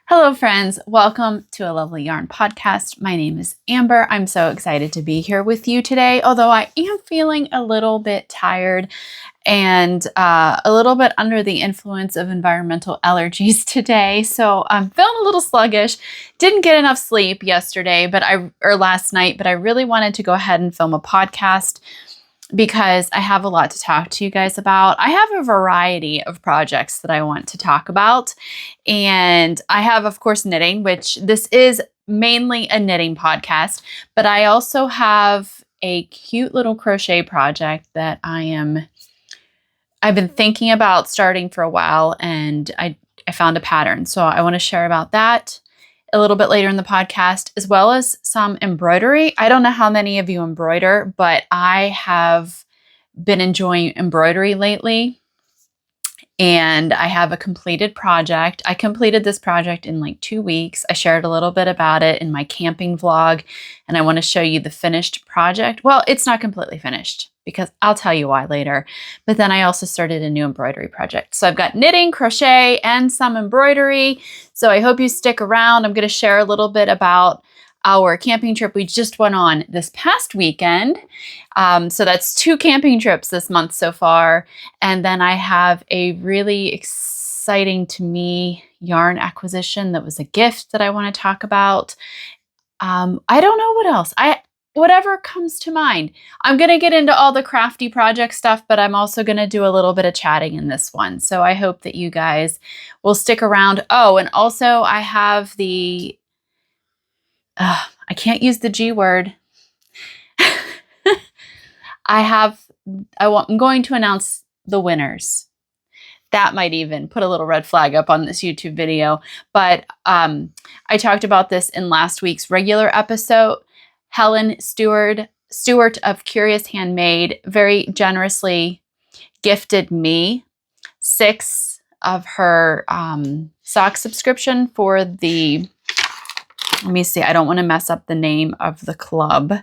Hello friends, welcome to a Lovely Yarn podcast. My name is Amber. I'm so excited to be here with you today, although I am feeling a little bit tired and a little bit under the influence of environmental allergies today. So I'm feeling a little sluggish. Didn't get enough sleep yesterday, or last night, but I really wanted to go ahead and film a podcast because I have a lot to talk to you guys about. I have a variety of projects that I want to talk about. And I have, of course, knitting, which this is mainly a knitting podcast, but I also have a cute little crochet project that I've been thinking about starting for a while, and I found a pattern. So I want to share about that a little bit later in the podcast, as well as some embroidery. I don't know how many of you embroider, but I have been enjoying embroidery lately. And I have a completed project. I completed this project in like 2 weeks. I shared a little bit about it in my camping vlog, and I want to show you the finished project. Well, it's not completely finished because I'll tell you why later. But then I also started a new embroidery project. So I've got knitting, crochet, and some embroidery. So I hope you stick around. I'm going to share a little bit about our camping trip we just went on this past weekend. So that's 2 camping trips this month so far. And then I have a really exciting to me yarn acquisition that was a gift that I want to talk about. I don't know what else. Whatever comes to mind. I'm going to get into all the crafty project stuff, but I'm also going to do a little bit of chatting in this one. So I hope that you guys will stick around. Oh, and also I have the I can't use the G word. I'm going to announce the winners. That might even put a little red flag up on this YouTube video. But I talked about this in last week's regular episode. Helen Stewart of Curious Handmade very generously gifted me 6 of her sock subscription for the... Let me see. I don't want to mess up the name of the club.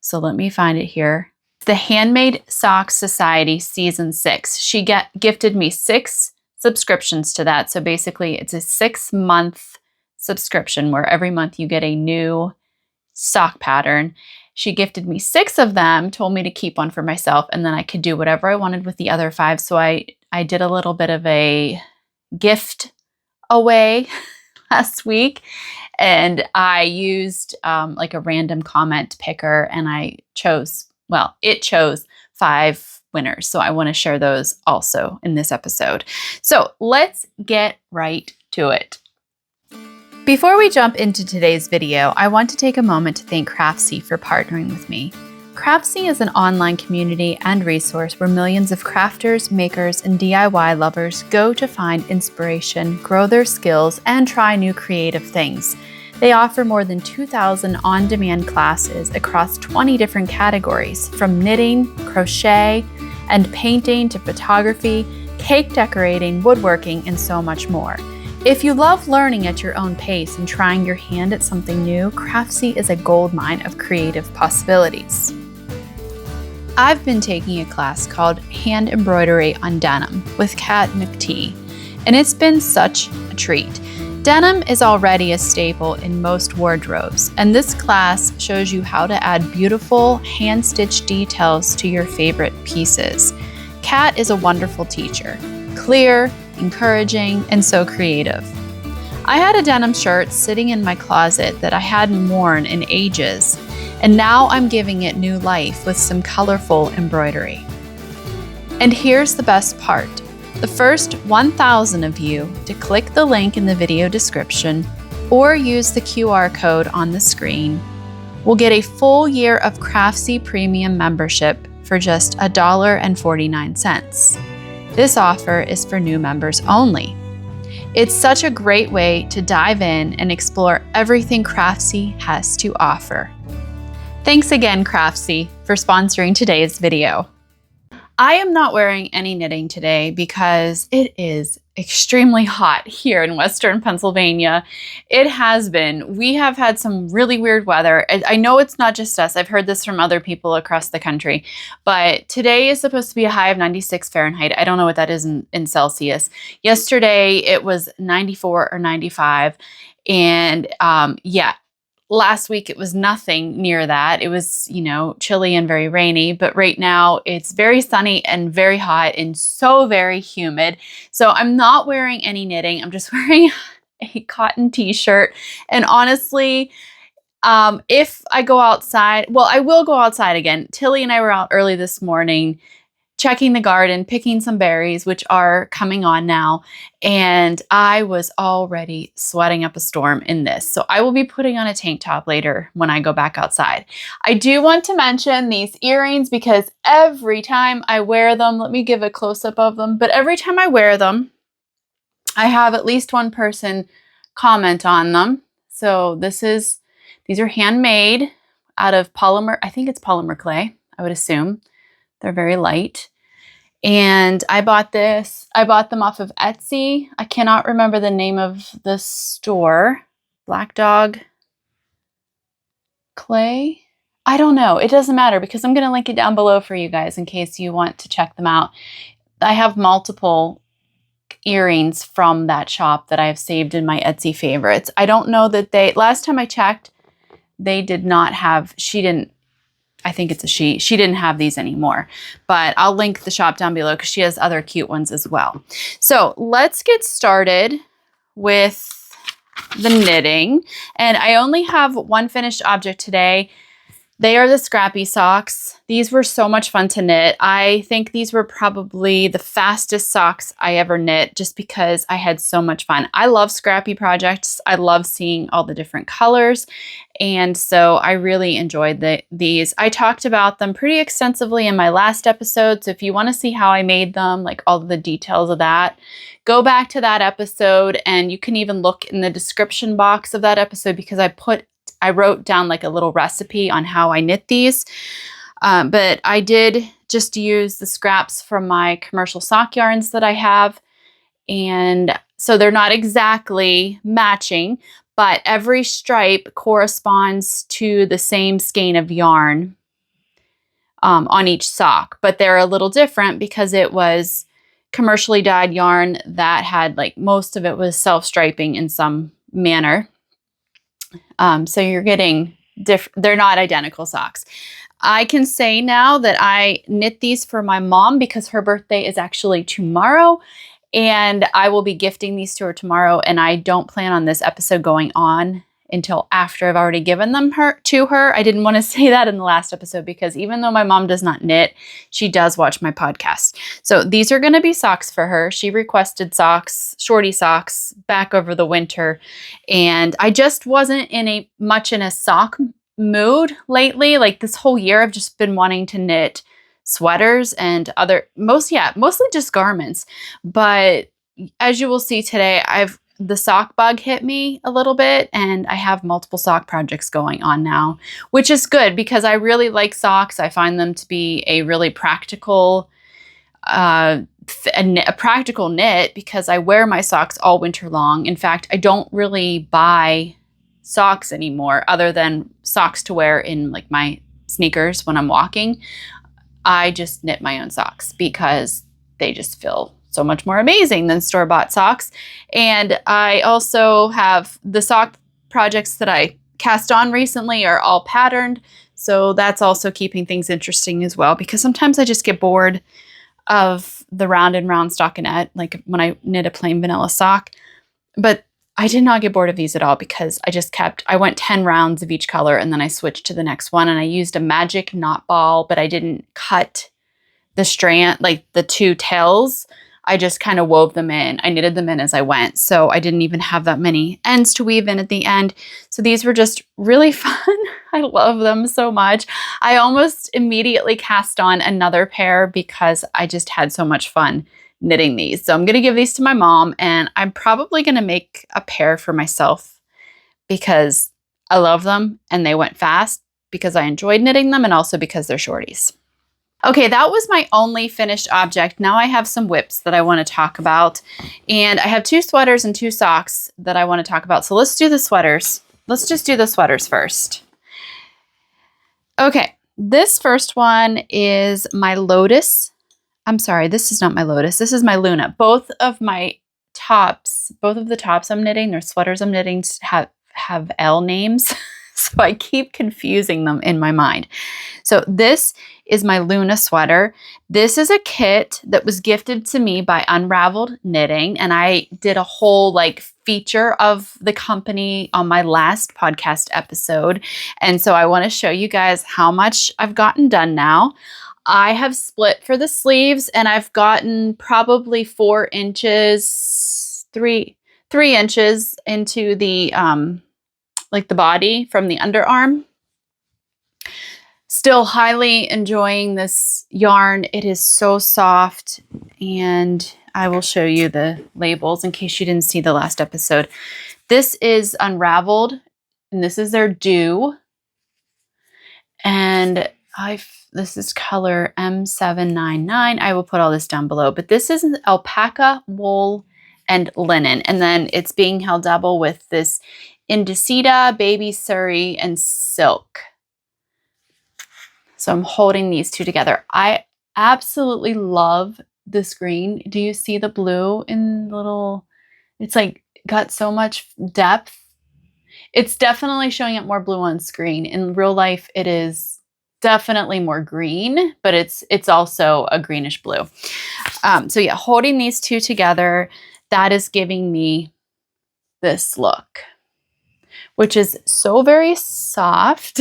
So let me find it here. The Handmade Sock Society Season 6. She gifted me 6 subscriptions to that. So basically it's a 6-month subscription where every month you get a new sock pattern. She gifted me 6 of them, told me to keep one for myself, and then I could do whatever I wanted with the other 5. So I did a little bit of a gift away last week. And I used like a random comment picker, and it chose 5 winners. So I want to share those also in this episode. So let's get right to it. Before we jump into today's video, I want to take a moment to thank Craftsy for partnering with me. Craftsy is an online community and resource where millions of crafters, makers, and DIY lovers go to find inspiration, grow their skills, and try new creative things. They offer more than 2,000 on-demand classes across 20 different categories, from knitting, crochet, and painting to photography, cake decorating, woodworking, and so much more. If you love learning at your own pace and trying your hand at something new, Craftsy is a goldmine of creative possibilities. I've been taking a class called Hand Embroidery on Denim with Kat McTee, and it's been such a treat. Denim is already a staple in most wardrobes, and this class shows you how to add beautiful hand-stitched details to your favorite pieces. Kat is a wonderful teacher, clear, encouraging, and so creative. I had a denim shirt sitting in my closet that I hadn't worn in ages, and now I'm giving it new life with some colorful embroidery. And here's the best part. The first 1,000 of you to click the link in the video description or use the QR code on the screen will get a full year of Craftsy Premium membership for just $1.49. This offer is for new members only. It's such a great way to dive in and explore everything Craftsy has to offer. Thanks again, Craftsy, for sponsoring today's video. I am not wearing any knitting today because it is extremely hot here in Western Pennsylvania. It has been. We have had some really weird weather. I know it's not just us. I've heard this from other people across the country, but today is supposed to be a high of 96 Fahrenheit. I don't know what that is in Celsius. Yesterday it was 94 or 95. And yeah, last week it was nothing near that. It was, you know, chilly and very rainy, but right now it's very sunny and very hot and so very humid. So I'm not wearing any knitting. I'm just wearing a cotton t-shirt. And honestly, if I go outside, well, I will go outside again. Tilly and I were out early this morning checking the garden, picking some berries, which are coming on now. And I was already sweating up a storm in this. So I will be putting on a tank top later when I go back outside. I do want to mention these earrings because every time I wear them, let me give a close-up of them, but every time I wear them, I have at least one person comment on them. So these are handmade out of polymer. I think it's polymer clay, I would assume. They're very light. And I bought them off of Etsy. I cannot remember the name of the store. Black Dog Clay? I don't know. It doesn't matter because I'm going to link it down below for you guys in case you want to check them out. I have multiple earrings from that shop that I have saved in my Etsy favorites. I don't know that last time I checked, they did not have, I think it's a she. She didn't have these anymore, but I'll link the shop down below because she has other cute ones as well. So let's get started with the knitting. And I only have one finished object today. They are the Scrappy Socks. These were so much fun to knit. I think these were probably the fastest socks I ever knit just because I had so much fun. I love scrappy projects. I love seeing all the different colors. And so I really enjoyed these. I talked about them pretty extensively in my last episode. So if you want to see how I made them, like all the details of that, go back to that episode. And you can even look in the description box of that episode because I wrote down like a little recipe on how I knit these. But I did just use the scraps from my commercial sock yarns that I have. And so they're not exactly matching, but every stripe corresponds to the same skein of yarn on each sock. But they're a little different because it was commercially dyed yarn that had like most of it was self-striping in some manner. So you're getting they're not identical socks. I can say now that I knit these for my mom because her birthday is actually tomorrow and I will be gifting these to her tomorrow. And I don't plan on this episode going on until after I've already given them to her. I didn't want to say that in the last episode because even though my mom does not knit, she does watch my podcast. So these are going to be socks for her. She requested socks, shorty socks back over the winter. And I just wasn't much in a sock mood lately. Like this whole year, I've just been wanting to knit sweaters and mostly just garments. But as you will see today, the sock bug hit me a little bit and I have multiple sock projects going on now, which is good because I really like socks. I find them to be a really practical, a practical knit because I wear my socks all winter long. In fact, I don't really buy socks anymore other than socks to wear in like my sneakers when I'm walking. I just knit my own socks because they just feel so much more amazing than store-bought socks. And I also have the sock projects that I cast on recently are all patterned. So that's also keeping things interesting as well because sometimes I just get bored of the round and round stockinette, like when I knit a plain vanilla sock. But I did not get bored of these at all because I went 10 rounds of each color and then I switched to the next one and I used a magic knot ball, but I didn't cut the strand, like the two tails. I just kind of wove them in. I knitted them in as I went. So I didn't even have that many ends to weave in at the end. So these were just really fun. I love them so much. I almost immediately cast on another pair because I just had so much fun knitting these. So I'm going to give these to my mom and I'm probably going to make a pair for myself because I love them and they went fast because I enjoyed knitting them and also because they're shorties. Okay, that was my only finished object. Now I have some whips that I want to talk about. And I have 2 sweaters and 2 socks that I want to talk about. So let's do the sweaters. Let's just do the sweaters first. Okay, this first one is my Lotus. I'm sorry, this is not my Lotus. This is my Luna. Both of the tops I'm knitting, or sweaters I'm knitting, have L names. So I keep confusing them in my mind. So this is my Luna sweater. This is a kit that was gifted to me by Unravelled Knitting, and I did a whole like feature of the company on my last podcast episode. And so I want to show you guys how much I've gotten done now. I have split for the sleeves, and I've gotten probably 4 inches, 3 inches into the like the body from the underarm. Still highly enjoying this yarn. It is so soft, and I will show you the labels in case you didn't see the last episode. This is Unravelled, and this is their Dew. And this is color M799. I will put all this down below, but this is alpaca, wool, and linen. And then it's being held double with this Indicida, Baby Surrey, and silk. So I'm holding these 2 together. I absolutely love this green. Do you see the blue in the little, it's like got so much depth. It's definitely showing up more blue on screen. In real life, it is definitely more green, but it's also a greenish blue. So yeah, holding these 2 together, that is giving me this look, which is so very soft.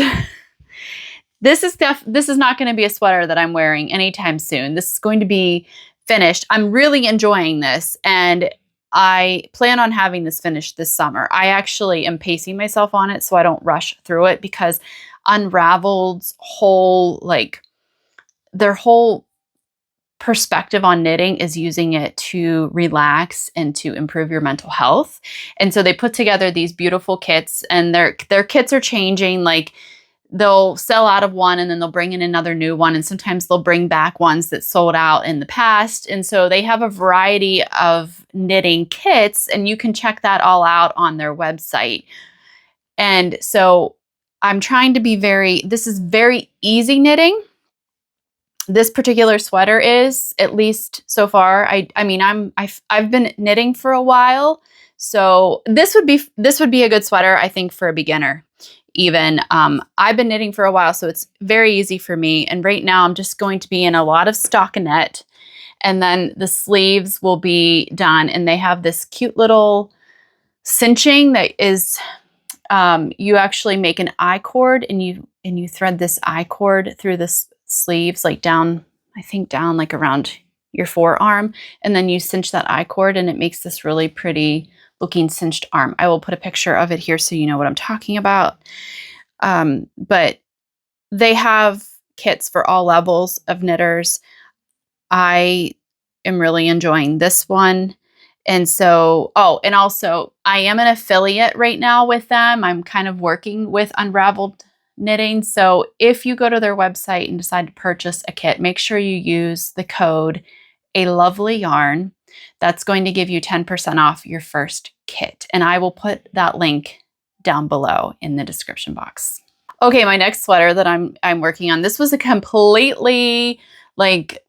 This is not going to be a sweater that I'm wearing anytime soon. This is going to be finished. I'm really enjoying this, and I plan on having this finished this summer. I actually am pacing myself on it so I don't rush through it, because Unravelled's whole, like, their whole perspective on knitting is using it to relax and to improve your mental health. And so they put together these beautiful kits, and their kits are changing. Like, they'll sell out of one and then they'll bring in another new one. And sometimes they'll bring back ones that sold out in the past. And so they have a variety of knitting kits, and you can check that all out on their website. And so I'm trying to be this is very easy knitting. This particular sweater is, at least so far. I mean, I've been knitting for a while, so this would be a good sweater, I think, for a beginner. Even I've been knitting for a while, so it's very easy for me. And right now I'm just going to be in a lot of stockinette, and then the sleeves will be done. And they have this cute little cinching that is, you actually make an I-cord, and you thread this I-cord through the sleeves, like down, I think down like around your forearm, and then you cinch that I-cord, and it makes this really pretty looking cinched arm. I will put a picture of it here so you know what I'm talking about. But they have kits for all levels of knitters. I am really enjoying this one. And so, and also I am an affiliate right now with them. I'm kind of working with Unravelled Knitting. So if you go to their website and decide to purchase a kit, make sure you use the code A Lovely Yarn. That's going to give you 10% off your first kit. And I will put that link down below in the description box. Okay, my next sweater that I'm working on, this was a completely like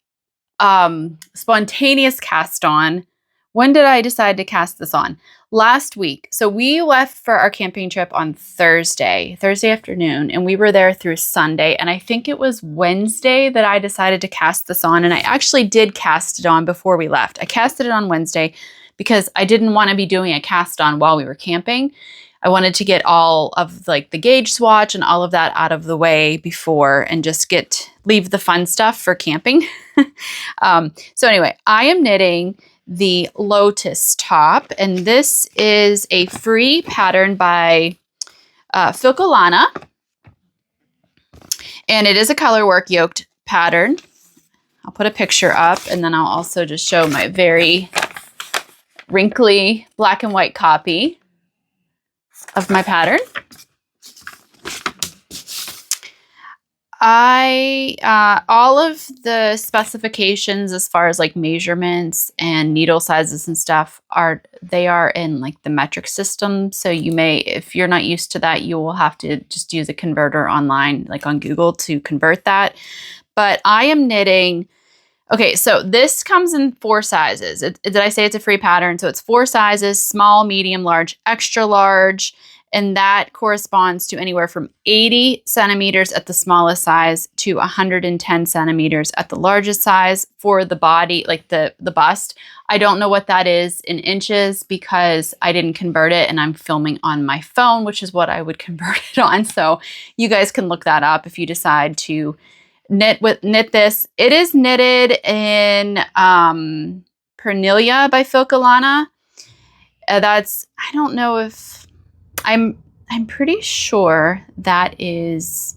spontaneous cast on. When did I decide to cast this on? Last week. So we left for our camping trip on Thursday afternoon, and we were there through Sunday. And I think it was Wednesday that I decided to cast this on. And I actually did cast it on before we left. I casted it on Wednesday because I didn't want to be doing a cast on while we were camping. I wanted to get all of like the gauge swatch and all of that out of the way before, and just leave the fun stuff for camping. So anyway, I am knitting the Lotus top, and this is a free pattern by Filcolana, and it is a color work yoked pattern. I'll put a picture up, and then I'll also just show my very wrinkly black and white copy of my pattern. all of the specifications as far as like measurements and needle sizes and stuff they are in like the metric system. So you may, if you're not used to that, you will have to just use a converter online, like on Google, to convert that. But I am knitting. Okay, so this comes in 4 sizes. Did I say it's a free pattern? So it's 4 sizes: small, medium, large, extra large. And that corresponds to anywhere from 80 centimeters at the smallest size to 110 centimeters at the largest size for the body, like the bust. I don't know what that is in inches because I didn't convert it and I'm filming on my phone, which is what I would convert it on. So you guys can look that up if you decide to knit this. It is knitted in Pernilia by Filcolana. I don't know if I'm pretty sure that is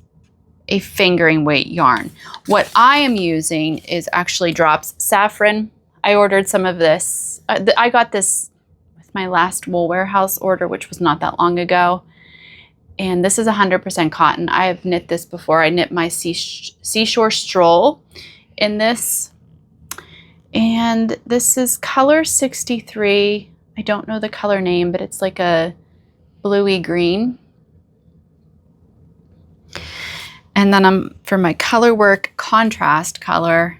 a fingering weight yarn. What I am using is actually drops Saffran. I ordered some of this. I got this with my last Wool Warehouse order, which was not that long ago. And this is 100% cotton. I have knit this before. I knit my Seashore Stroll in this. And this is color 63. I don't know the color name, but it's like a bluey green. And then for my color work contrast color,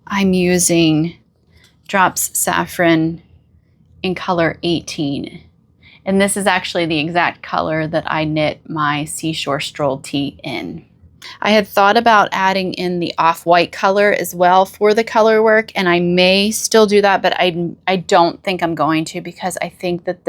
I'm using drops Saffran in color 18. And this is actually the exact color that I knit my Seashore Stroll tee in. I had thought about adding in the off-white color as well for the color work, and I may still do that, but I don't think I'm going to, because I think that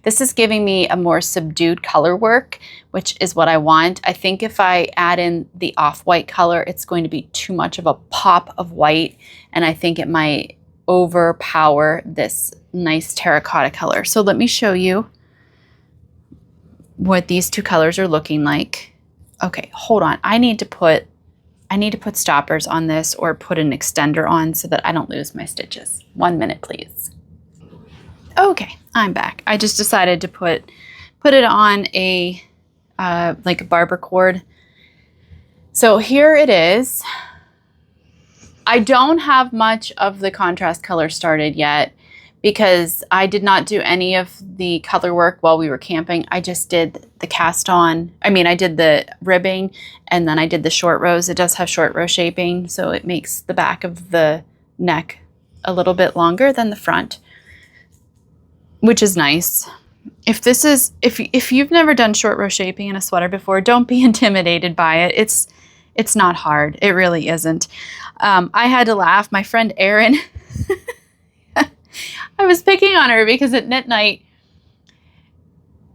this is giving me a more subdued color work, which is what I want. I think if I add in the off-white color, it's going to be too much of a pop of white, and I think it might overpower this nice terracotta color. So let me show you what these 2 colors are looking like. Okay, hold on. I need to put stoppers on this or put an extender on so that I don't lose my stitches. 1 minute, please. Okay, I'm back. I just decided to put it on a like a barber cord. So here it is. I don't have much of the contrast color started yet because I did not do any of the color work while we were camping. I just did the cast on. I did the ribbing, and then I did the short rows. It does have short row shaping, so it makes the back of the neck a little bit longer than the front, which is nice. If you've never done short row shaping in a sweater before, don't be intimidated by it. It's not hard. It really isn't. I had to laugh. My friend Erin, I was picking on her because at knit night,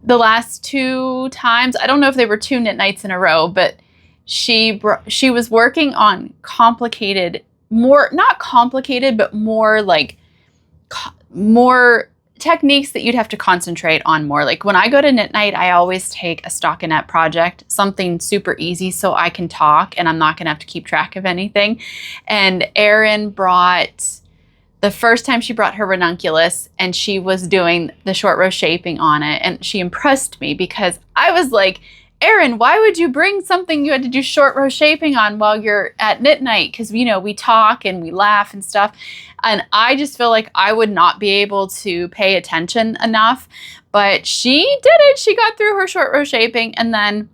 the last 2 times, I don't know if they were 2 knit nights in a row, but she was working on complicated, not complicated, but more like more techniques that you'd have to concentrate on more. Like when I go to knit night, I always take a stockinette project, something super easy so I can talk and I'm not gonna have to keep track of anything. And Erin the first time she brought her ranunculus, and she was doing the short row shaping on it, and she impressed me because I was like, Erin, why would you bring something you had to do short row shaping on while you're at knit night? Because, we talk and we laugh and stuff. And I just feel like I would not be able to pay attention enough. But she did it. She got through her short row shaping. And then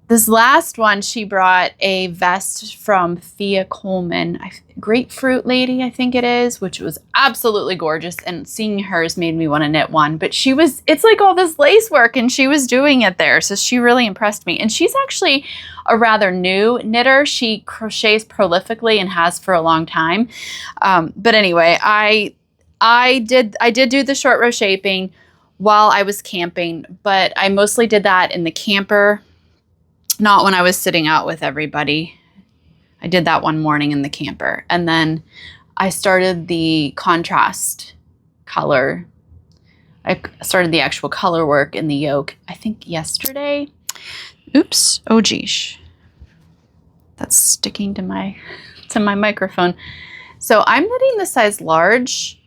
this last one, she brought a vest from Thea Coleman, Grapefruit Lady, I think it is, which was absolutely gorgeous. And seeing hers made me want to knit one. But it's like all this lace work, and she was doing it there. So she really impressed me. And she's actually a rather new knitter. She crochets prolifically and has for a long time. But anyway, I did do the short row shaping while I was camping, but I mostly did that in the camper. Not when I was sitting out with everybody. I did that one morning in the camper. And then I started the contrast color. I started the actual color work in the yoke, I think yesterday. Oops. Oh, geesh. That's sticking to my microphone. So I'm knitting the size large.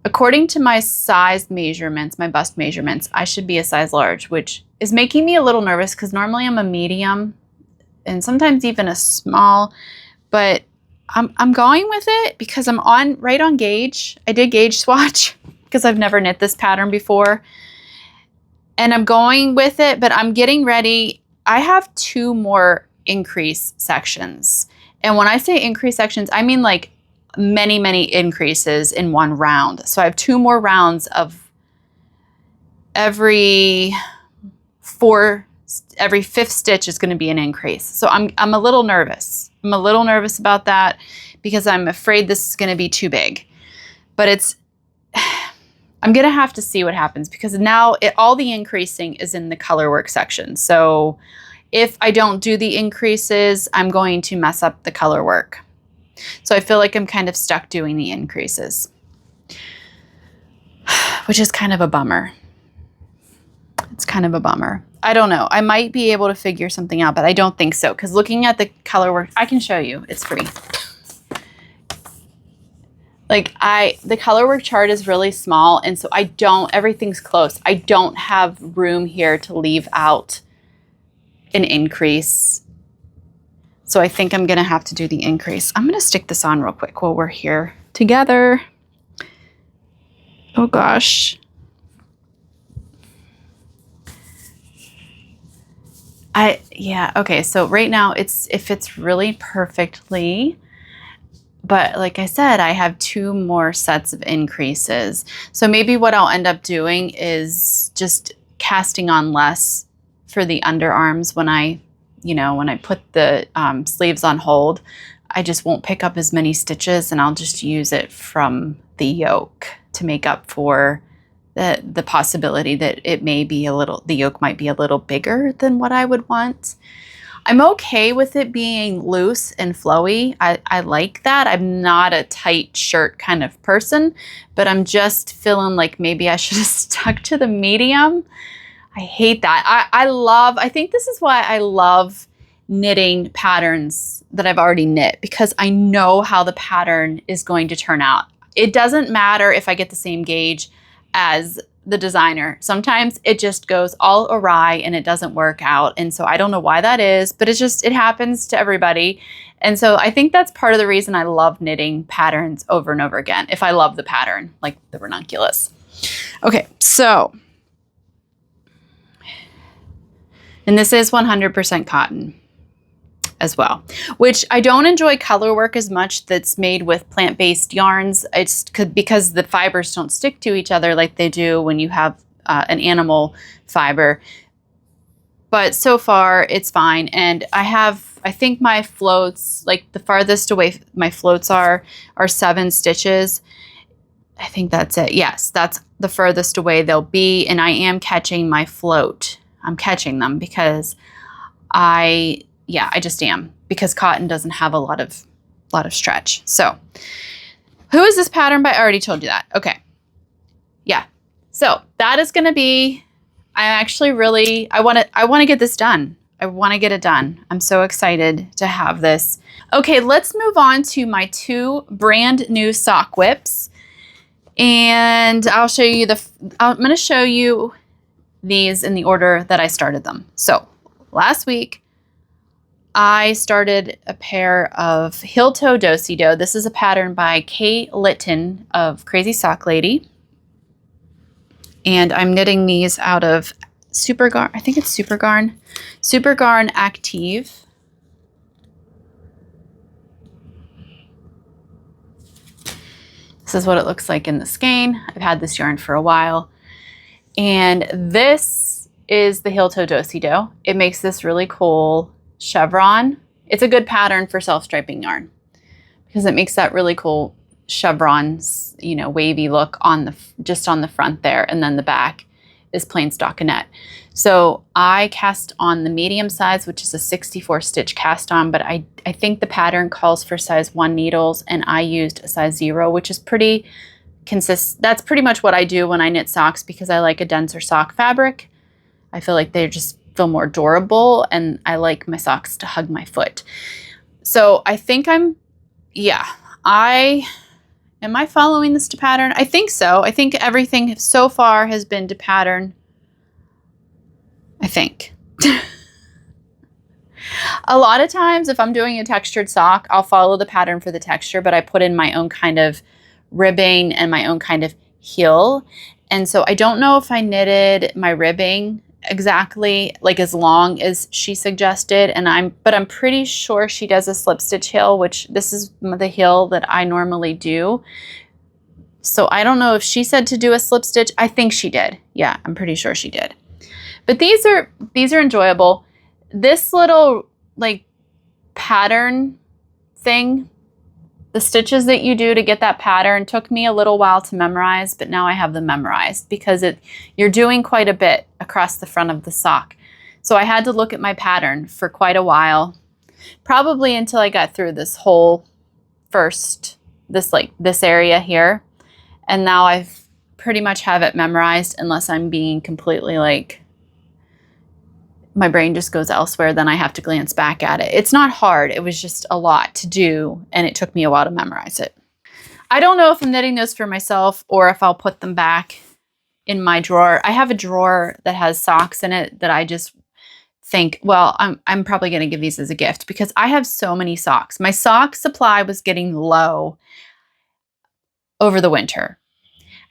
According to my size measurements, my bust measurements, I should be a size large, which is making me a little nervous because normally I'm a medium. and sometimes even a small, but I'm going with it because I'm right on gauge. I did gauge swatch because I've never knit this pattern before. And I'm going with it, but I'm getting ready. I have 2 more increase sections. And when I say increase sections, I mean like many, many increases in one round. So I have 2 more rounds of every 5th stitch is going to be an increase. So I'm a little nervous. I'm a little nervous about that because I'm afraid this is going to be too big. But I'm going to have to see what happens because now all the increasing is in the color work section. So if I don't do the increases, I'm going to mess up the color work. So I feel like I'm kind of stuck doing the increases, which is kind of a bummer. It's kind of a bummer. I don't know. I might be able to figure something out, but I don't think so. Because looking at the color work, I can show you. It's pretty. Like the color work chart is really small. And so everything's close. I don't have room here to leave out an increase. So I think I'm going to have to do the increase. I'm going to stick this on real quick while we're here together. Oh gosh. Yeah, okay, so right now it fits really perfectly, but like I said, I have 2 more sets of increases. So maybe what I'll end up doing is just casting on less for the underarms when I put the sleeves on hold. I just won't pick up as many stitches and I'll just use it from the yoke to make up for the possibility that the yoke might be a little bigger than what I would want. I'm okay with it being loose and flowy. I like that. I'm not a tight shirt kind of person, but I'm just feeling like maybe I should have stuck to the medium. I hate that. I think this is why I love knitting patterns that I've already knit, because I know how the pattern is going to turn out. It doesn't matter if I get the same gauge as the designer. Sometimes it just goes all awry and it doesn't work out. And so I don't know why that is, but it happens to everybody. And so I think that's part of the reason I love knitting patterns over and over again. If I love the pattern, like the ranunculus. Okay, so, and this is 100% cotton as well, which I don't enjoy color work as much that's made with plant-based yarns. It's because the fibers don't stick to each other like they do when you have an animal fiber. But so far it's fine. And I think my floats, like the farthest away my floats are 7 stitches. I think that's it. Yes, that's the furthest away they'll be. And I am catching my float. I'm catching them because I just am, because cotton doesn't have a lot of stretch. So who is this pattern by? I already told you that. Okay. Yeah. So that is going to be, I want to get this done. I want to get it done. I'm so excited to have this. Okay, let's move on to my 2 brand new sock whips. And I'll show you I'm going to show you these in the order that I started them. So last week, I started a pair of heel toe do-si-do. This is a pattern by Kate Litton of Crazy Sock Lady. And I'm knitting these out of Supergarne. I think it's Supergarne. Supergarne Activ. This is what it looks like in the skein. I've had this yarn for a while. And this is the heel toe do-si-do. It makes this really cool chevron. It's a good pattern for self-striping yarn because it makes that really cool chevron, wavy look just on the front there, and then the back is plain stockinette. So I cast on the medium size, which is a 64 stitch cast on, but I think the pattern calls for size 1 needles, and I used a size 0, which is that's pretty much what I do when I knit socks because I like a denser sock fabric. I feel like they just feel more durable, and I like my socks to hug my foot. So I think am I following this to pattern? I think so. I think everything so far has been to pattern. I think. A lot of times if I'm doing a textured sock, I'll follow the pattern for the texture, but I put in my own kind of ribbing and my own kind of heel. And so I don't know if I knitted my ribbing exactly like as long as she suggested, but I'm pretty sure she does a slip stitch heel, which this is the heel that I normally do. So I don't know if she said to do a slip stitch. I think she did. Yeah, I'm pretty sure she did. But these are enjoyable. This little like pattern thing, the stitches that you do to get that pattern took me a little while to memorize, but now I have them memorized because you're doing quite a bit across the front of the sock. So I had to look at my pattern for quite a while, probably until I got through this whole this area here. And now I've pretty much have it memorized, unless I'm being completely like, my brain just goes elsewhere, then I have to glance back at it. It's not hard. It was just a lot to do, and it took me a while to memorize it. I don't know if I'm knitting those for myself or if I'll put them back in my drawer. I have a drawer that has socks in it that I just think, well, I'm probably going to give these as a gift because I have so many socks. My sock supply was getting low over the winter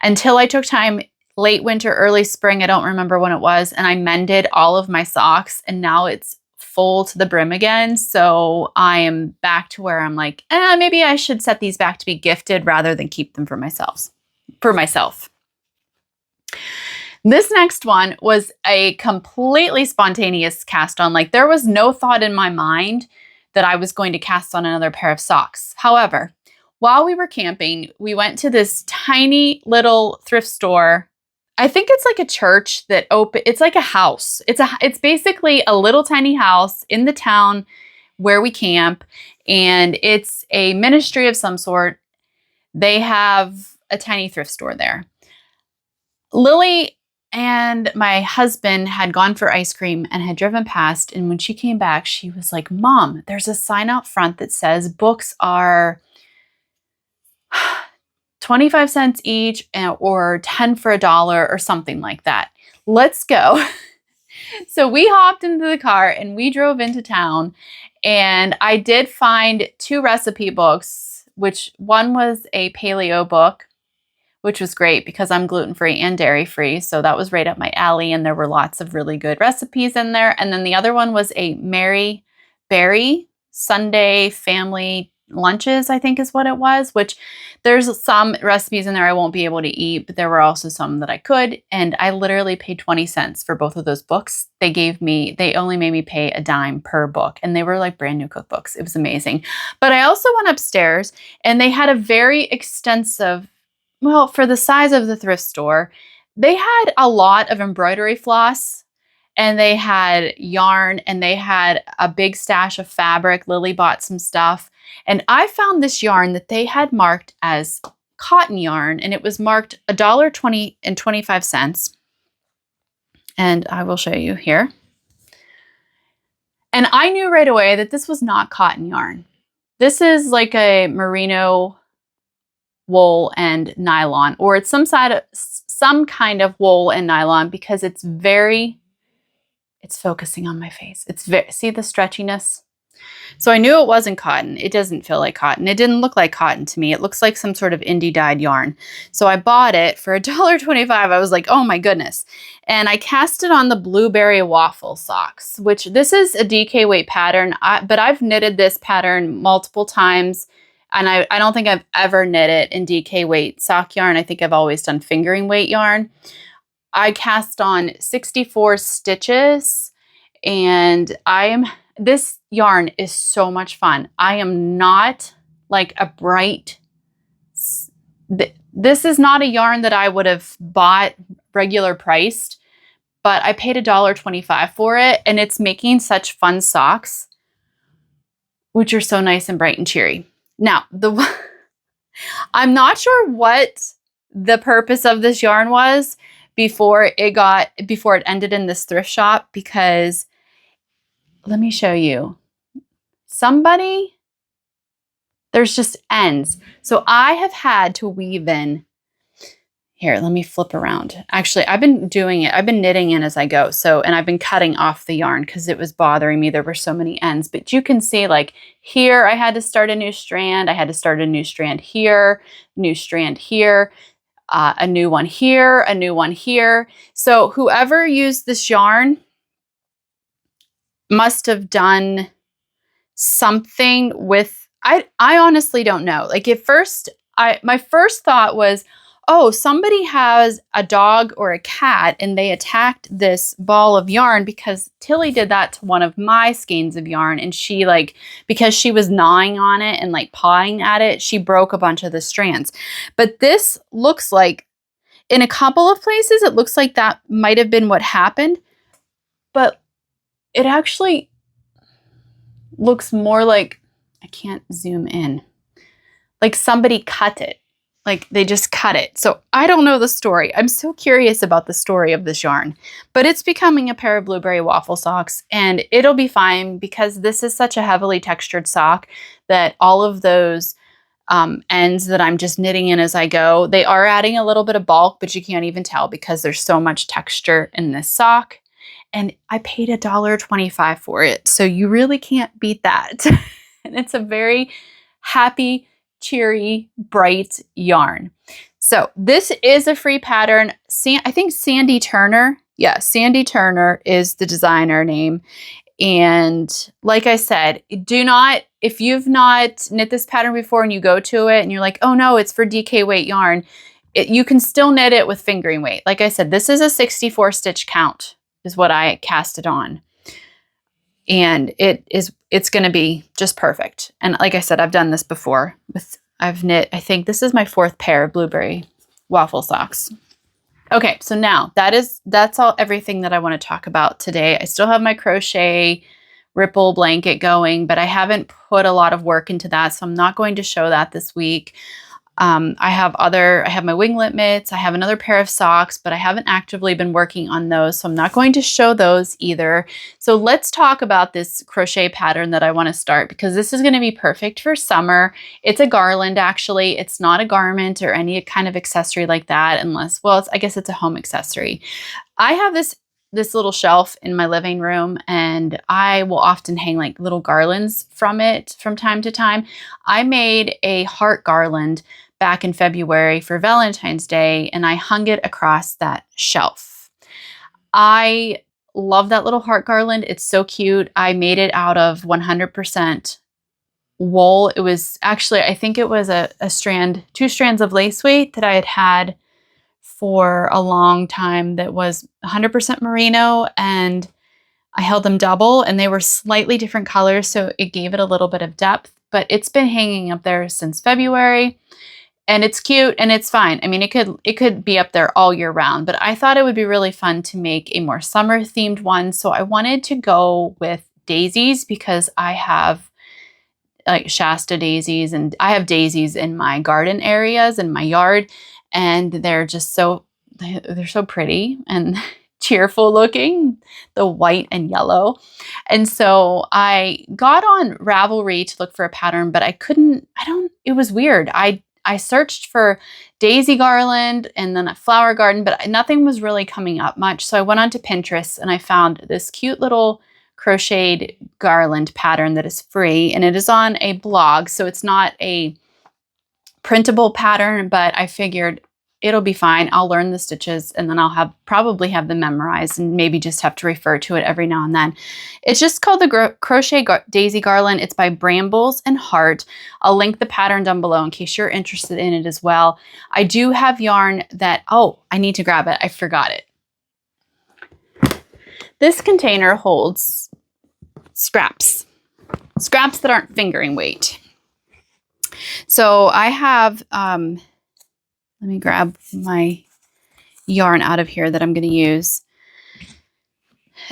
until I took time late winter, early spring, I don't remember when it was, and I mended all of my socks, and now it's full to the brim again. So I am back to where I'm like, maybe I should set these back to be gifted rather than keep them for myself. This next one was a completely spontaneous cast on. Like, there was no thought in my mind that I was going to cast on another pair of socks. However, while we were camping, we went to this tiny little thrift store. I think it's like a church that it's like a house. It's basically a little tiny house in the town where we camp, and it's a ministry of some sort. They have a tiny thrift store there. Lily and my husband had gone for ice cream and had driven past, and when she came back, she was like, "Mom, there's a sign out front that says books are 25 cents each or 10 for $1 or something like that. Let's go." So we hopped into the car and we drove into town, and I did find 2 recipe books, which one was a paleo book, which was great because I'm gluten-free and dairy-free. So that was right up my alley, and there were lots of really good recipes in there. And then the other one was a Mary Berry Sunday family lunches, I think is what it was, which there's some recipes in there I won't be able to eat, but there were also some that I could. And I literally paid 20 cents for both of those books. They only made me pay a dime per book, and they were like brand new cookbooks. It was amazing. But I also went upstairs, and they had a very extensive, well, for the size of the thrift store, they had a lot of embroidery floss, and they had yarn, and they had a big stash of fabric. Lily bought some stuff. And I found this yarn that they had marked as cotton yarn, and it was marked $1.20 and 25 cents. And I will show you here. And I knew right away that this was not cotton yarn. This is like a merino wool and nylon, or it's some kind of wool and nylon, because it's focusing on my face. See the stretchiness? So I knew it wasn't cotton. It doesn't feel like cotton. It didn't look like cotton to me. It looks like some sort of indie dyed yarn. So I bought it for $1.25. I was like, oh my goodness. And I cast it on the blueberry waffle socks, which this is a DK weight pattern, but I've knitted this pattern multiple times. And I don't think I've ever knit it in DK weight sock yarn. I think I've always done fingering weight yarn. I cast on 64 stitches, and this yarn is so much fun. I am not like a bright, this is not a yarn that I would have bought regular priced, but I paid $1.25 for it, and it's making such fun socks, which are so nice and bright and cheery. Now, I'm not sure what the purpose of this yarn was before it ended in this thrift shop, because let me show you. There's just ends. So I have had to weave in, Here, let me flip around. Actually, I've been doing it. I've been knitting in as I go. So, and I've been cutting off the yarn because it was bothering me. There were so many ends, but you can see like here, I had to start a new strand. I had to start a new strand here, new strand here, a new one here, a new one here. So whoever used this yarn must have done something with, I honestly don't know. Like at first, my first thought was, oh, somebody has a dog or a cat and they attacked this ball of yarn, because Tilly did that to one of my skeins of yarn, and she like, because she was gnawing on it and like pawing at it, she broke a bunch of the strands. But this looks like, in a couple of places, it looks like that might have been what happened, but it actually looks more like, I can't zoom in, like somebody cut it. Like they just cut it. So I don't know the story. I'm so curious about the story of this yarn, but it's becoming a pair of blueberry waffle socks, and it'll be fine because this is such a heavily textured sock that all of those ends that I'm just knitting in as I go, they are adding a little bit of bulk, but you can't even tell because there's so much texture in this sock. And I paid $1.25 for it. So you really can't beat that. And it's a very happy, cheery, bright yarn. So this is a free pattern. I think Sandy Turner. Yeah, Sandy Turner is the designer name. And like I said, if you've not knit this pattern before and you go to it and you're like, oh no, it's for DK weight yarn, you can still knit it with fingering weight. Like I said, this is a 64 stitch count is what I cast it on. And it's going to be just perfect. And like I said, I've done this before. I've knit, I think this is my 4th pair of blueberry waffle socks. Okay, so now that's everything that I want to talk about today. I still have my crochet ripple blanket going, but I haven't put a lot of work into that, so I'm not going to show that this week. I have my winglet mitts. I have another pair of socks, but I haven't actively been working on those, so I'm not going to show those either. So let's talk about this crochet pattern that I want to start, because this is going to be perfect for summer. It's a garland, actually. It's not a garment or any kind of accessory like that, unless, well, I guess it's a home accessory. I have this little shelf in my living room, and I will often hang like little garlands from it from time to time. I made a heart garland back in February for Valentine's Day, and I hung it across that shelf. I love that little heart garland. It's so cute. I made it out of 100% wool. It was actually, I think it was two strands of lace weight that I had for a long time that was 100% merino, and I held them double, and they were slightly different colors, so it gave it a little bit of depth, but it's been hanging up there since February. And it's cute and it's fine. I mean, it could be up there all year round, but I thought it would be really fun to make a more summer themed one. So I wanted to go with daisies, because I have like Shasta daisies, and I have daisies in my garden areas in my yard, and they're so pretty and cheerful looking, the white and yellow. And so I got on Ravelry to look for a pattern, but it was weird. I searched for daisy garland and then a flower garden, but nothing was really coming up much. So I went onto Pinterest and I found this cute little crocheted garland pattern that is free, and it is on a blog. So it's not a printable pattern, but I figured it'll be fine. I'll learn the stitches, and then I'll probably have them memorized, and maybe just have to refer to it every now and then. It's just called the Crochet Daisy Garland. It's by Brambles and Heart. I'll link the pattern down below in case you're interested in it as well. I do have yarn that, oh, I need to grab it. I forgot it. This container holds scraps that aren't fingering weight. So I have, let me grab my yarn out of here that I'm going to use.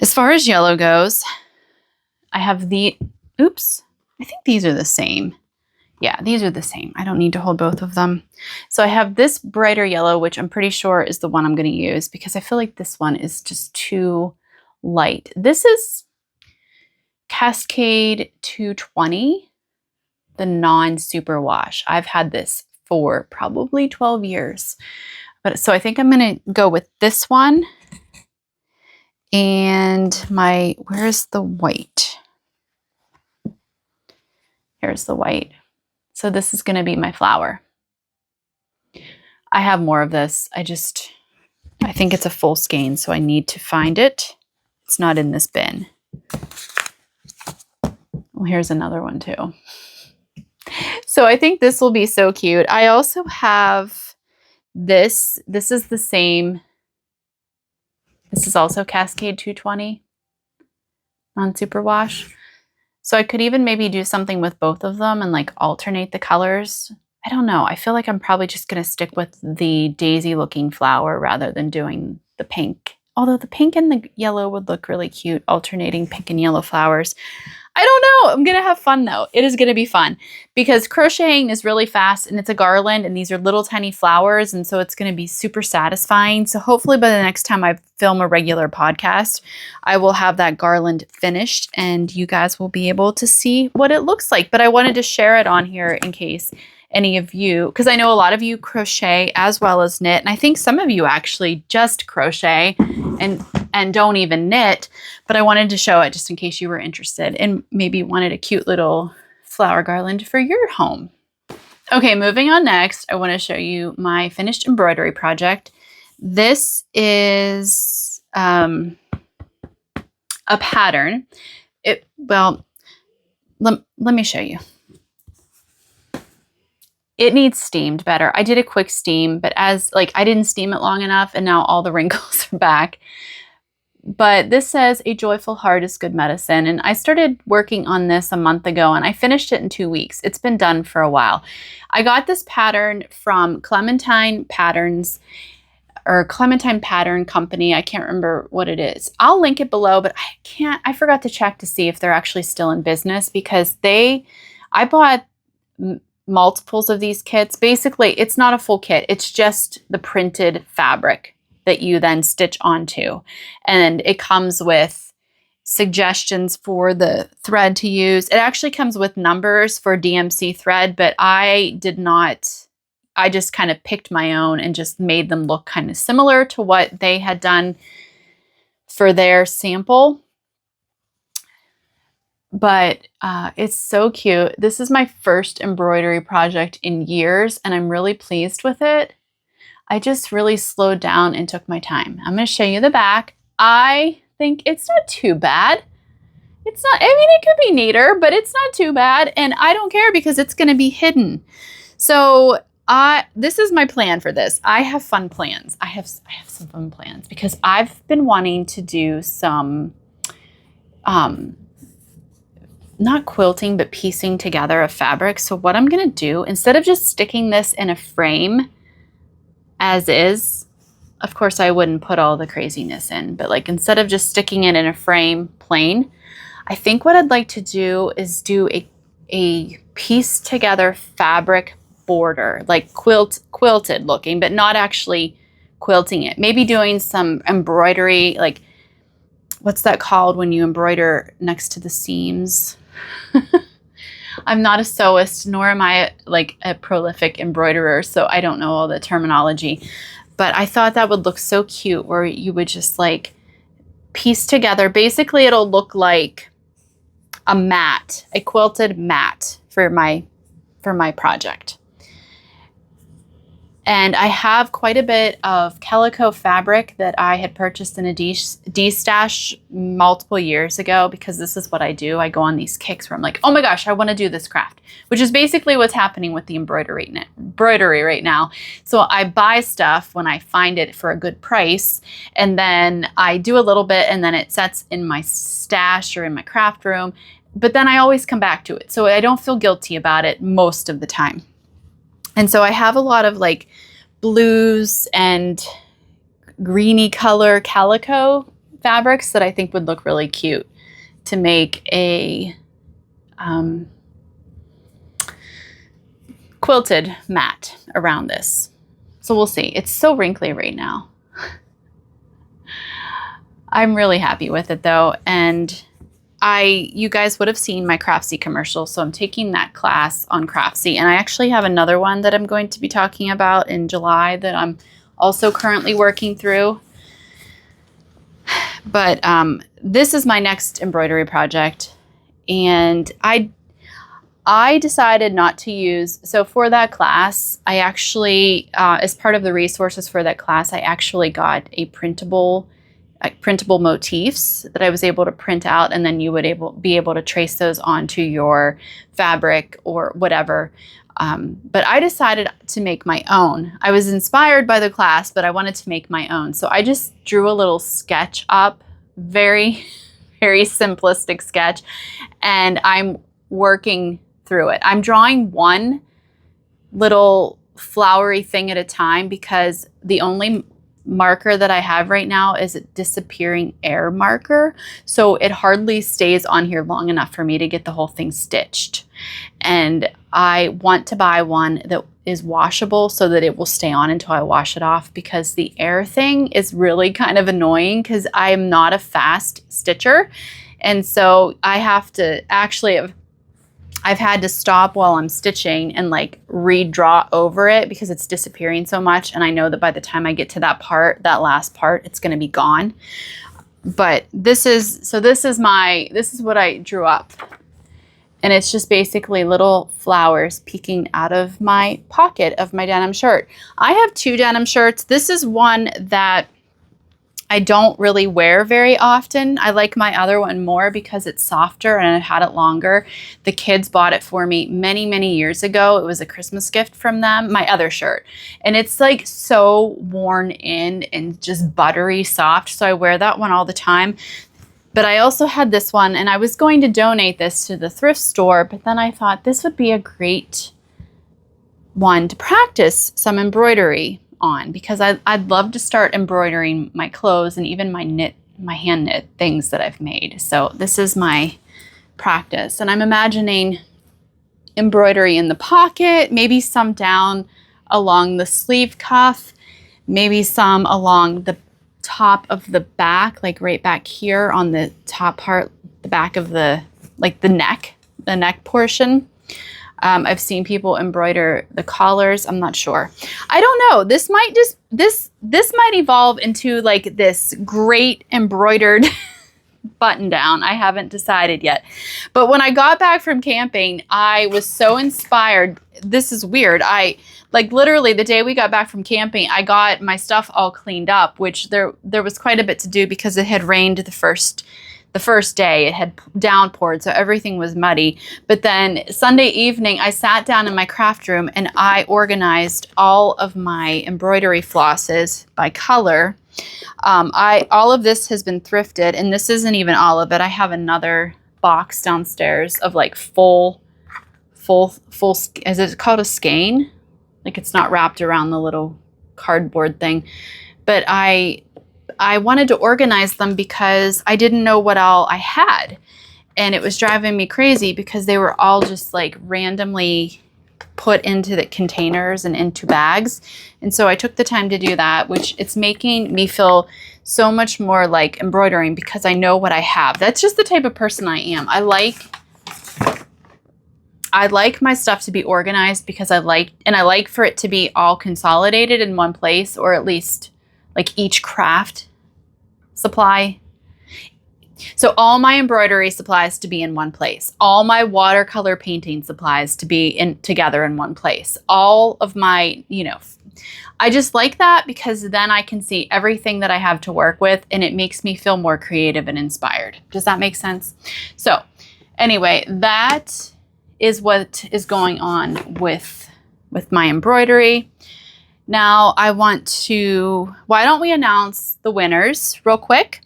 As far as yellow goes, I have oops, I think these are the same. Yeah, these are the same. I don't need to hold both of them. So I have this brighter yellow, which I'm pretty sure is the one I'm going to use, because I feel like this one is just too light. This is Cascade 220, the non-super wash. I've had this for probably 12 years. But so I think I'm going to go with this one. And where's the white? Here's the white. So this is going to be my flower. I have more of this. I think it's a full skein, so I need to find it. It's not in this bin. Well, here's another one too. So I think this will be so cute. I also have this. This is the same. This is also Cascade 220 on superwash. So I could even maybe do something with both of them and like alternate the colors. I don't know. I feel like I'm probably just going to stick with the daisy looking flower rather than doing the pink. Although the pink and the yellow would look really cute, alternating pink and yellow flowers. I don't know. I'm going to have fun though. It is going to be fun because crocheting is really fast and it's a garland and these are little tiny flowers. And so it's going to be super satisfying. So hopefully by the next time I film a regular podcast, I will have that garland finished and you guys will be able to see what it looks like. But I wanted to share it on here in case any of you, because I know a lot of you crochet as well as knit. And I think some of you actually just crochet and don't even knit, but I wanted to show it just in case you were interested and maybe wanted a cute little flower garland for your home. Okay, moving on next, I want to show you my finished embroidery project. This is a pattern. Well, let me show you. It needs steamed better. I did a quick steam, but I didn't steam it long enough and now all the wrinkles are back. But this says a joyful heart is good medicine. And I started working on this a month ago and I finished it in 2 weeks. It's been done for a while. I got this pattern from Clementine Patterns or Clementine Pattern Company. I can't remember what it is. I'll link it below, but I forgot to check to see if they're actually still in business because I bought multiples of these kits. Basically, it's not a full kit. It's just the printed fabric that you then stitch onto. And it comes with suggestions for the thread to use. It actually comes with numbers for DMC thread, but I did not. I just kind of picked my own and just made them look kind of similar to what they had done for their sample. But it's so cute. This is my first embroidery project in years, and I'm really pleased with it. I just really slowed down and took my time. I'm going to show you the back. I think it's not too bad. It's not, I mean, it could be neater, but it's not too bad. And I don't care because it's going to be hidden. So this is my plan for this. I have fun plans. I have some fun plans because I've been wanting to do some, not quilting, but piecing together of fabric. So what I'm going to do, instead of just sticking this in a frame as is, of course I wouldn't put all the craziness in, but like instead of just sticking it in a frame plain, I think what I'd like to do is do a piece together fabric border, like quilted looking, but not actually quilting it. Maybe doing some embroidery, like what's that called when you embroider next to the seams? I'm not a sewist, nor am I like a prolific embroiderer, so I don't know all the terminology. But I thought that would look so cute where you would just like piece together. Basically, it'll look like a mat, a quilted mat for my project. And I have quite a bit of calico fabric that I had purchased in a D-stash multiple years ago because this is what I do. I go on these kicks where I'm like, oh my gosh, I want to do this craft, which is basically what's happening with the embroidery right now. So I buy stuff when I find it for a good price, and then I do a little bit, and then it sets in my stash or in my craft room, but then I always come back to it. So I don't feel guilty about it most of the time. And so I have a lot of like blues and greeny color calico fabrics that I think would look really cute to make a quilted mat around this. So we'll see. It's so wrinkly right now. I'm really happy with it though. And you guys would have seen my Craftsy commercial, so I'm taking that class on Craftsy, and I actually have another one that I'm going to be talking about in July that I'm also currently working through. But this is my next embroidery project, and I decided not to use, so for that class, I actually, as part of the resources for that class, I actually got a printable motifs that I was able to print out, and then you would be able to trace those onto your fabric or whatever. But I decided to make my own. I was inspired by the class, but I wanted to make my own. So I just drew a little sketch up, very, very simplistic sketch, and I'm working through it. I'm drawing one little flowery thing at a time because the only marker that I have right now is a disappearing air marker. So it hardly stays on here long enough for me to get the whole thing stitched. And I want to buy one that is washable so that it will stay on until I wash it off, because the air thing is really kind of annoying because I am not a fast stitcher. And so I have to actually, I've had to stop while I'm stitching and like redraw over it because it's disappearing so much. And I know that by the time I get to that part, that last part, it's going to be gone. But this is what I drew up. And it's just basically little flowers peeking out of my pocket of my denim shirt. I have two denim shirts. This is one that I don't really wear very often. I like my other one more because it's softer and I've had it longer. The kids bought it for me many, many years ago. It was a Christmas gift from them, my other shirt. And it's like so worn in and just buttery soft. So I wear that one all the time. But I also had this one, and I was going to donate this to the thrift store, but then I thought this would be a great one to practice some embroidery on, because I'd love to start embroidering my clothes and even my hand knit things that I've made. So this is my practice, and I'm imagining embroidery in the pocket, maybe some down along the sleeve cuff, maybe some along the top of the back, like right back here on the top part, the back of the neck portion. I've seen people embroider the collars. I'm not sure. I don't know. This might evolve into like this great embroidered button down. I haven't decided yet. But when I got back from camping, I was so inspired. This is weird. Like literally the day we got back from camping, I got my stuff all cleaned up, which there was quite a bit to do because it had rained the first day. It had downpoured, so everything was muddy. But then Sunday evening, I sat down in my craft room and I organized all of my embroidery flosses by color. All of this has been thrifted, and this isn't even all of it. I have another box downstairs of like full, is it called a skein? Like it's not wrapped around the little cardboard thing. But I wanted to organize them because I didn't know what all I had. And it was driving me crazy because they were all just like randomly put into the containers and into bags. And so I took the time to do that, which it's making me feel so much more like embroidering because I know what I have. That's just the type of person I am. I like my stuff to be organized because I like for it to be all consolidated in one place, or at least like each craft supply. So all my embroidery supplies to be in one place. All my watercolor painting supplies to be together in one place. All of my, I just like that because then I can see everything that I have to work with, and it makes me feel more creative and inspired. Does that make sense? So anyway, that is what is going on with my embroidery. Now why don't we announce the winners real quick?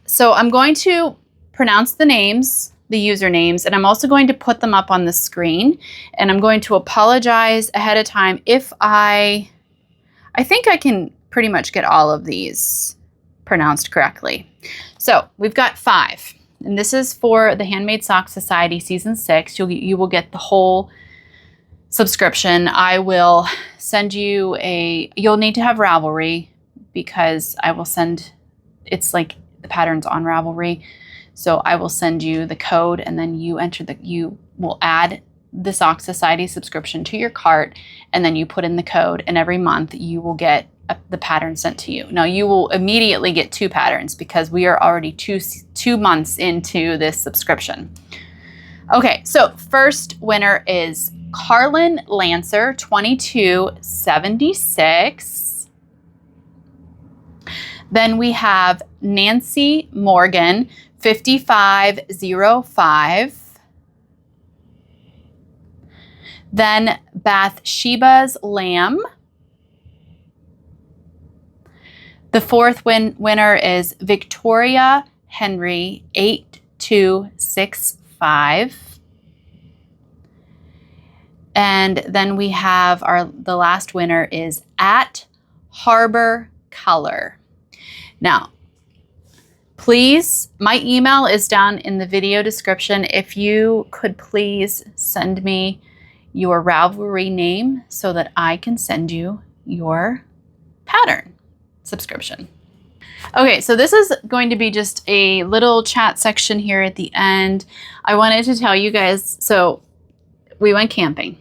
So I'm going to pronounce the names, the usernames, and I'm also going to put them up on the screen. And I'm going to apologize ahead of time if I think I can pretty much get all of these pronounced correctly. So we've got 5. And this is for the Handmade Sock Society Season 6. You will get the whole subscription. I will send you you'll need to have Ravelry because I will send, it's like the pattern's on Ravelry. So I will send you the code, and then you will add the Sock Society subscription to your cart, and then you put in the code, and every month you will get the pattern sent to you. Now you will immediately get 2 patterns because we are already two months into this subscription. Okay, so first winner is Garland Lancer 2276. Then we have Nancy Morgan 5505. Then Bathsheba's Lamb. The fourth winner is Victoria Henry 8265. And then we have the last winner is at Harbor Color. Now, please, my email is down in the video description. If you could please send me your Ravelry name so that I can send you your pattern subscription. Okay, so this is going to be just a little chat section here at the end. I wanted to tell you guys, so we went camping.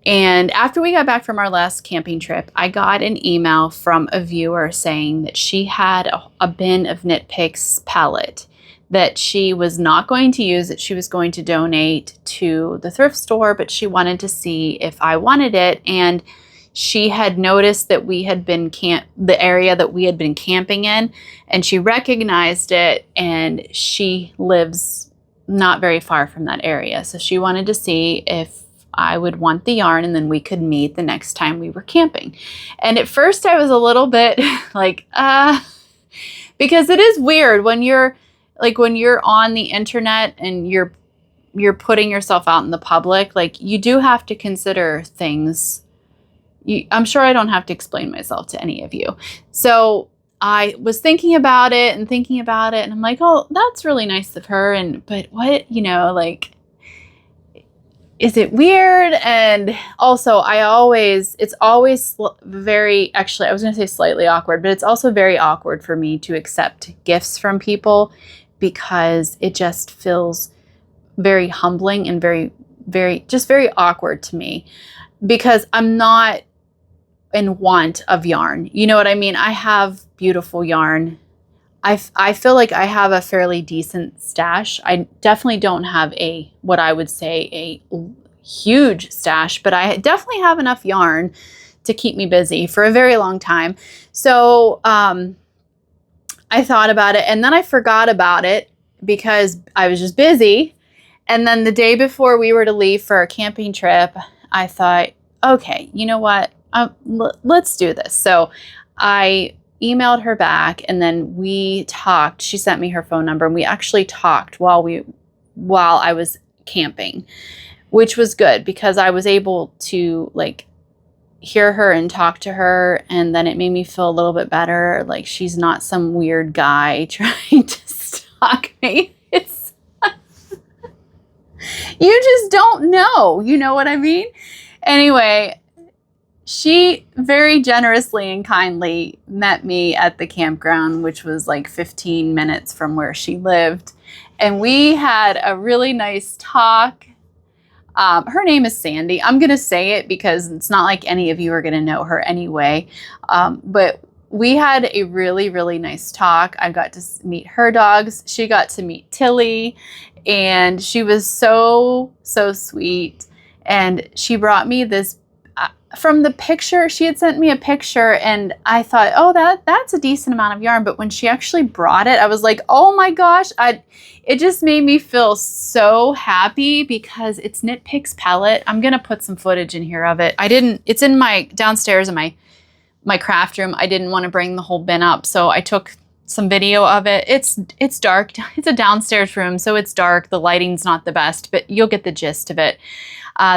And after we got back from our last camping trip, I got an email from a viewer saying that she had a bin of Knit Picks palette that she was not going to use, that she was going to donate to the thrift store, but she wanted to see if I wanted it. And she had noticed that we had been the area that we had been camping in, and she recognized it, and she lives not very far from that area. So she wanted to see if I would want the yarn, and then we could meet the next time we were camping. And at first I was a little bit like, because it is weird when you're on the internet and you're putting yourself out in the public, like you do have to consider things. I'm sure I don't have to explain myself to any of you. So I was thinking about it, and I'm like, oh, that's really nice of her. But what, like, is it weird? And also it's always very, actually, I was going to say slightly awkward, but it's also very awkward for me to accept gifts from people because it just feels very humbling and very, very, just very awkward to me because I'm not in want of yarn. You know what I mean? I have beautiful yarn. I feel like I have a fairly decent stash. I definitely don't have what I would say a huge stash, but I definitely have enough yarn to keep me busy for a very long time. So I thought about it, and then I forgot about it because I was just busy. And then the day before we were to leave for our camping trip, I thought, okay, you know what? Let's do this. So I emailed her back, and then we talked. She sent me her phone number, and we actually talked while I was camping, which was good because I was able to hear her and talk to her, and then it made me feel a little bit better. Like she's not some weird guy trying to stalk me. You just don't know. You know what I mean? Anyway, she very generously and kindly met me at the campground, which was like 15 minutes from where she lived. And we had a really nice talk. Her name is Sandy. I'm going to say it because it's not like any of you are going to know her anyway. But we had a really, really nice talk. I got to meet her dogs. She got to meet Tilly. And she was so, so sweet. And she brought me this, from the picture, she had sent me a picture, and I thought, oh, that's a decent amount of yarn. But when she actually brought it, I was like, oh my gosh, it just made me feel so happy because it's Knit Picks palette. I'm going to put some footage in here of it. It's in my downstairs in my craft room. I didn't want to bring the whole bin up, so I took some video of it. It's dark. It's a downstairs room, so it's dark. The lighting's not the best, but you'll get the gist of it.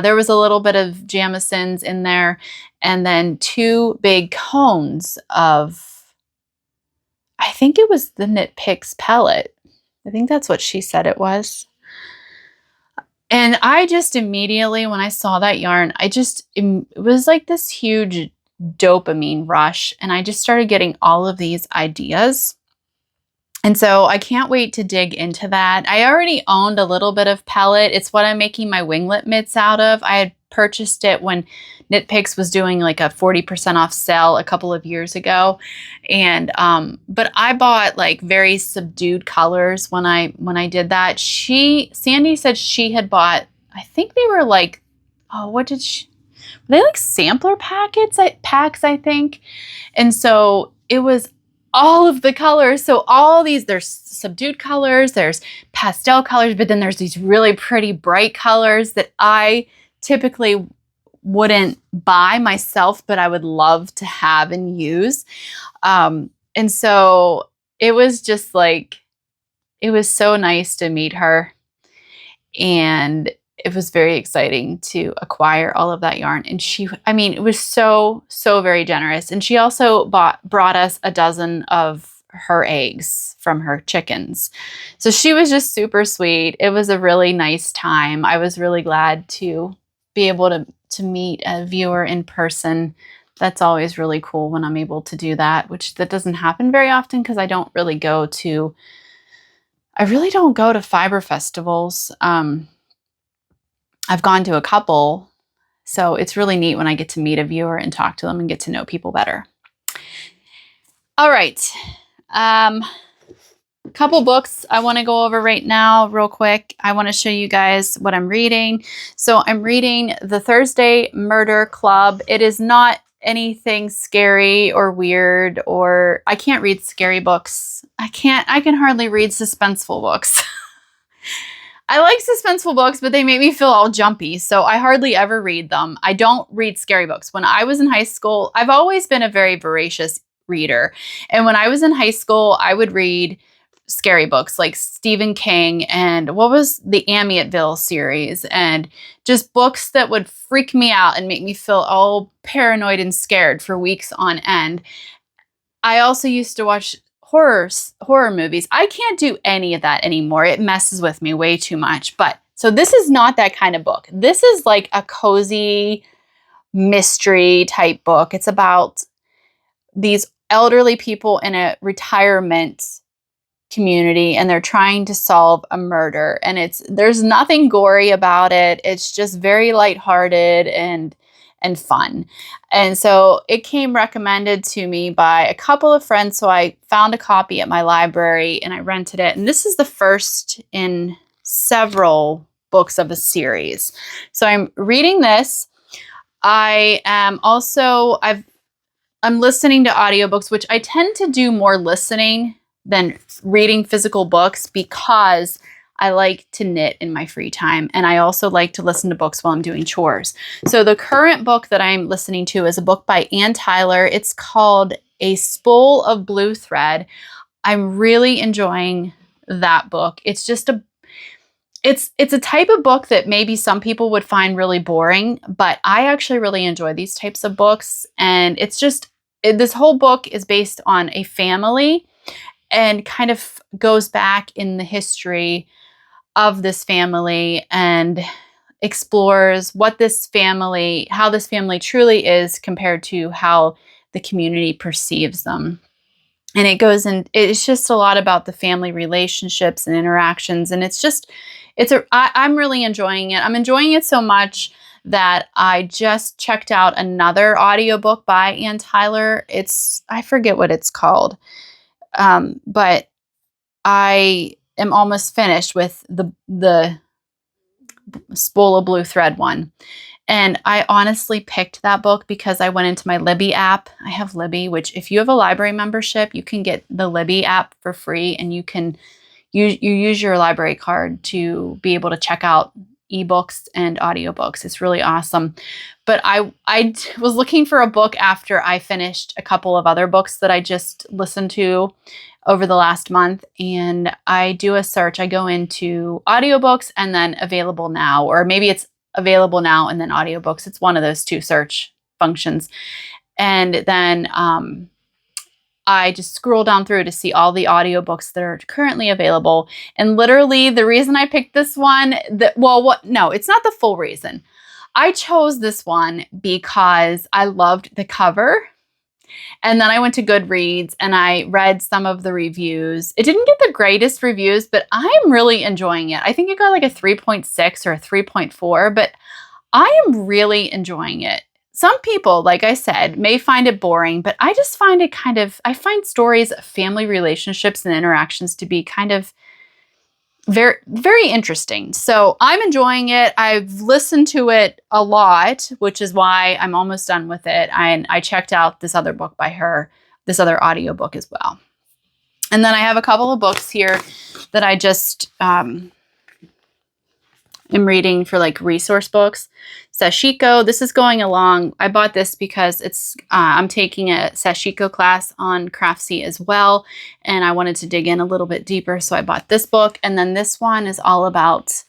There was a little bit of jamisons in there, and then 2 big cones of, I think it was the Knit Picks palette. I think that's what she said it was. And I just immediately, when I saw that yarn, it was like this huge dopamine rush, and I just started getting all of these ideas. And so I can't wait to dig into that. I already owned a little bit of pellet. It's what I'm making my winglet mitts out of. I had purchased it when Knit Picks was doing like a 40% off sale a couple of years ago. And but I bought like very subdued colors when I did that. Sandy said she had bought, I think they were like, oh, what did she, were they like sampler packs, I think. And so it was all of the colors. So all these, there's subdued colors, there's pastel colors, but then there's these really pretty bright colors that I typically wouldn't buy myself, but I would love to have and use. And so it was just like, it was so nice to meet her. And it was very exciting to acquire all of that yarn. And it was so very generous. And she also brought us a dozen of her eggs from her chickens. So she was just super sweet. It was a really nice time. I was really glad to be able to meet a viewer in person. That's always really cool when I'm able to do that, that doesn't happen very often because I really don't go to fiber festivals. I've gone to a couple, so it's really neat when I get to meet a viewer and talk to them and get to know people better. All right. A couple books I want to go over right now real quick. I want to show you guys what I'm reading. So I'm reading The Thursday Murder Club. It is not anything scary or weird, or I can't read scary books. I can hardly read suspenseful books. I like suspenseful books, but they make me feel all jumpy, so I hardly ever read them. I don't read scary books. When I was in high school, I've always been a very voracious reader. And when I was in high school, I would read scary books like Stephen King and what was the Amityville series, and just books that would freak me out and make me feel all paranoid and scared for weeks on end. I also used to watch horror movies. I can't do any of that anymore. It messes with me way too much. But so this is not that kind of book. This is like a cozy mystery type book. It's about these elderly people in a retirement community, and they're trying to solve a murder, and there's nothing gory about it. It's just very lighthearted and fun. And so it came recommended to me by a couple of friends. So I found a copy at my library and I rented it. And this is the first in several books of a series. So I'm reading this. I am also, I'm listening to audiobooks, which I tend to do more listening than reading physical books because I like to knit in my free time, and I also like to listen to books while I'm doing chores. So the current book that I'm listening to is a book by Ann Tyler. It's called A Spool of Blue Thread. I'm really enjoying that book. It's just it's a type of book that maybe some people would find really boring, but I actually really enjoy these types of books. And this whole book is based on a family and kind of goes back in the history of this family and explores how this family truly is compared to how the community perceives them. And it's just a lot about the family relationships and interactions. And I'm really enjoying it. I'm enjoying it so much that I just checked out another audiobook by Ann Tyler. I forget what it's called. But I am almost finished with the Spool of Blue Thread one. And I honestly picked that book because I went into my Libby app. I have Libby, which if you have a library membership, you can get the Libby app for free, and you use your library card to be able to check out ebooks and audiobooks. It's really awesome. But I was looking for a book after I finished a couple of other books that I just listened to over the last month, and I do a search. I go into audiobooks and then available now, or maybe it's available now and then audiobooks. It's one of those two search functions. And then I just scroll down through to see all the audiobooks that are currently available. And literally the reason I picked this one, no, it's not the full reason. I chose this one because I loved the cover. And then I went to Goodreads and I read some of the reviews. It didn't get the greatest reviews, but I'm really enjoying it. I think it got like a 3.6 or a 3.4, but I am really enjoying it. Some people, like I said, may find it boring, but I just find it I find stories of family relationships and interactions to be kind of very, very interesting. So I'm enjoying it. I've listened to it a lot, which is why I'm almost done with it. And I checked out this other book by her, this other audiobook as well. And then I have a couple of books here that I just am reading for like resource books. Sashiko, this is going along. I bought this because it's I'm taking a Sashiko class on Craftsy as well, and I wanted to dig in a little bit deeper, so I bought this book. And then this one is all about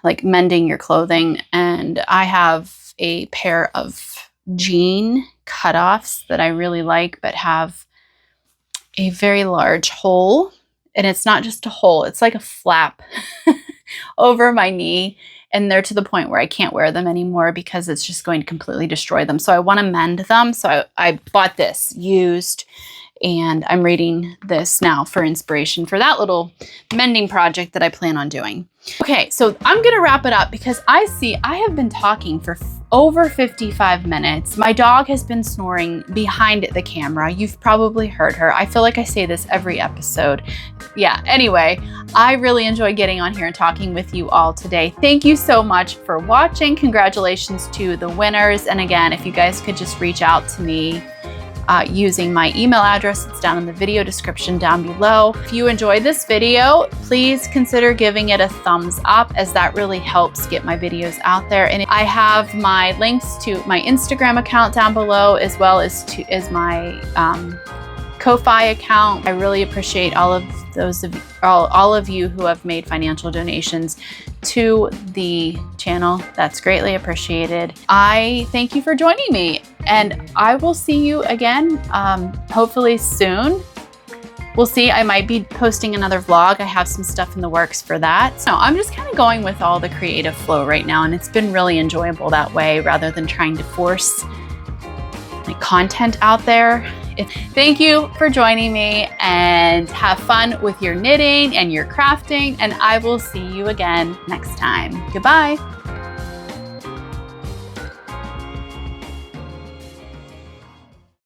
like mending your clothing, and I have a pair of jean cutoffs that I really like, but have a very large hole, and it's not just a hole, it's like a flap over my knee. And they're to the point where I can't wear them anymore because it's just going to completely destroy them. So I want to mend them. So I bought this used, and I'm reading this now for inspiration for that little mending project that I plan on doing. Okay, so I'm going to wrap it up because I have been talking for over 55 minutes. My dog has been snoring behind the camera. You've probably heard her. I feel like I say this every episode. Yeah, anyway, I really enjoyed getting on here and talking with you all today. Thank you so much for watching. Congratulations to the winners. And again, if you guys could just reach out to me using my email address, it's down in the video description down below. If you enjoyed this video, please consider giving it a thumbs up, as that really helps get my videos out there. And I have my links to my Instagram account down below, as well as my Ko-fi account. I really appreciate all of you who have made financial donations to the channel. That's greatly appreciated. I thank you for joining me, and I will see you again hopefully soon. We'll see. I might be posting another vlog. I have some stuff in the works for that. So I'm just kind of going with all the creative flow right now, and it's been really enjoyable that way rather than trying to force like content out there. Thank you for joining me, and have fun with your knitting and your crafting, and I will see you again next time. Goodbye.